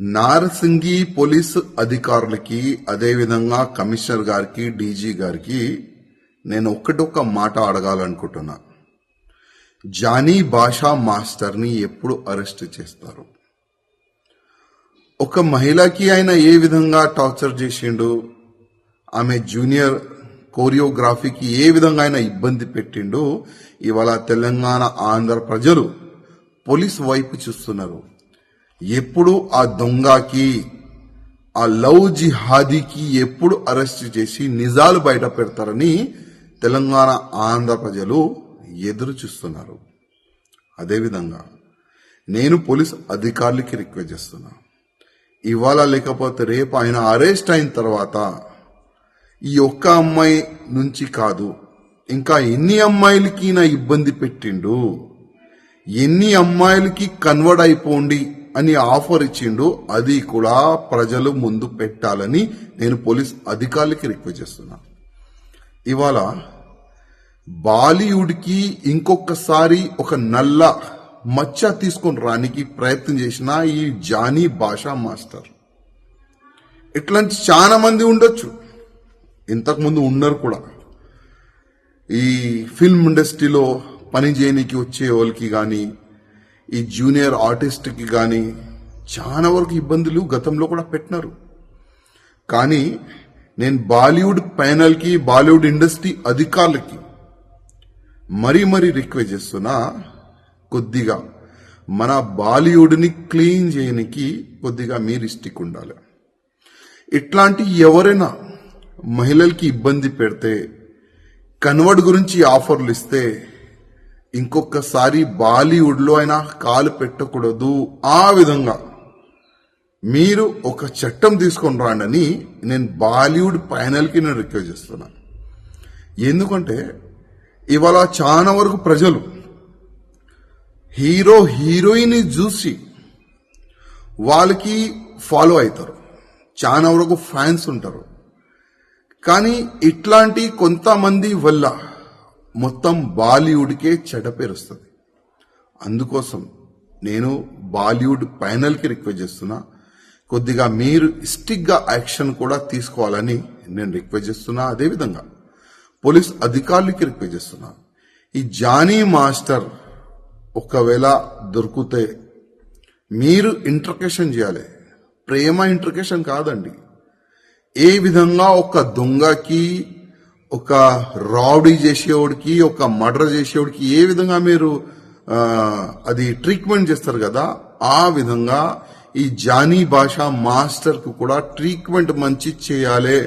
Narsingi police అధికారులకి అదేవిధంగా commissioner గారికి డీజీ గారికి నేను ఒక్క మాట అడగాలనుకుంటున్నా. జానీ భాషా మాస్టర్ని ఎప్పుడు అరెస్ట్ చేస్తారు? ఒక మహిళకి ఆయన ఏ విధంగా టార్చర్ చేసిండు, ఆమె జూనియర్ కోరియోగ్రఫీకి ఏ విధంగా ఆయన ఇబ్బంది పెట్టిండు, ఇవాళ తెలంగాణ ఆంధ్ర ప్రజలు పోలీస్ వైపు చూస్తున్నారు. ఎప్పుడు ఆ దొంగకి ఆ లవ్ జిహాదీకి ఎప్పుడు అరెస్ట్ చేసి నిజాలు బయట పెడతారని తెలంగాణ ఆంధ్ర ప్రజలు ఎదురు చూస్తున్నారు. అదేవిధంగా నేను పోలీస్ అధికారులకి రిక్వెస్ట్ చేస్తున్నా, ఇవాళ లేకపోతే రేపు ఆయన అరెస్ట్ అయిన తర్వాత ఈ ఒక్క అమ్మాయి నుంచి కాదు, ఇంకా ఎన్ని అమ్మాయిలకి నా ఇబ్బంది పెట్టిండు, ఎన్ని అమ్మాయిలకి కన్వర్ట్ అయిపోండి అని ఆఫర్ ఇచ్చిండు, అది కూడా ప్రజలు ముందు పెట్టాలని నేను పోలీస్ అధికారులకి రిక్వెస్ట్ చేస్తున్నా. ఇవాళ బాలీవుడ్కి ఇంకొకసారి ఒక నల్ల మచ్చ తీసుకొని రానికి ప్రయత్నం చేసిన ఈ జానీ భాషా మాస్టర్, ఇట్లాంటి చాలా మంది ఉండొచ్చు, ఇంతకుముందు ఉన్నారు కూడా. ఈ ఫిల్మ్ ఇండస్ట్రీలో పని చేయడానికి వచ్చే వాళ్ళకి కానీ, ఈ జూనియర్ ఆర్టిస్ట్కి కానీ చాలా వరకు ఇబ్బందులు గతంలో కూడా పెట్టినారు. కానీ నేను బాలీవుడ్ ప్యానల్కి, బాలీవుడ్ ఇండస్ట్రీ అధికారులకి మరీ రిక్వెస్ట్ చేస్తున్నా, కొద్దిగా మన బాలీవుడ్ని క్లీన్ చేయడానికి కొద్దిగా మీరు స్టిక్ ఉండాలి. ఇట్లాంటి ఎవరైనా మహిళలకి ఇబ్బంది పెడితే, కన్వర్ట్ గురించి ఆఫర్లు ఇస్తే ఇంకొకసారి బాలీవుడ్లో అయినా కాలు పెట్టకూడదు. ఆ విధంగా మీరు ఒక చట్టం తీసుకొని రాండని నేను బాలీవుడ్ ప్యానల్కి నేను రిక్వెస్ట్ చేస్తున్నా. ఎందుకంటే ఇవాళ చాలా వరకు ప్రజలు హీరో హీరోయిన్ చూసి వాళ్ళకి ఫాలో అవుతారు, చాలా వరకు ఫ్యాన్స్ ఉంటారు. కానీ ఇట్లాంటి కొంతమంది వల్ల మొత్తం బాలీవుడ్కే చెడ్డ పేరు వస్తుంది. అందుకోసం నేను బాలీవుడ్ ప్యానల్కి రిక్వెస్ట్ చేస్తున్నా, కొద్దిగా మీరు స్టిక్గా యాక్షన్ కూడా తీసుకోవాలని నేను రిక్వెస్ట్ చేస్తున్నా. అదేవిధంగా పోలీస్ అధికారులకి రిక్వెస్ట్ చేస్తున్నా, ఈ జానీ మాస్టర్ ఒకవేళ దొరికితే మీరు ఇంటర్కేషన్ చేయాలి. ప్రేమ ఇంటర్కేషన్ కాదండి. ఏ విధంగా ఒక దొంగకి, ఒక రౌడీ చేసేవాడికి, ఒక మర్డర్ చేసేవాడికి ఏ విధంగా మీరు అది ట్రీట్మెంట్ చేస్తారు కదా, ఆ విధంగా ఈ జానీ భాషా మాస్టర్ కు కూడా ట్రీట్మెంట్ మంచి చేయాలి,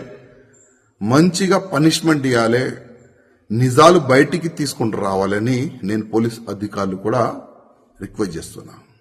మంచిగా పనిష్మెంట్ ఇవ్వాలి, నిజాలు బయటికి తీసుకుని రావాలని నేను పోలీస్ అధికారులు కూడా రిక్వెస్ట్ చేస్తున్నా.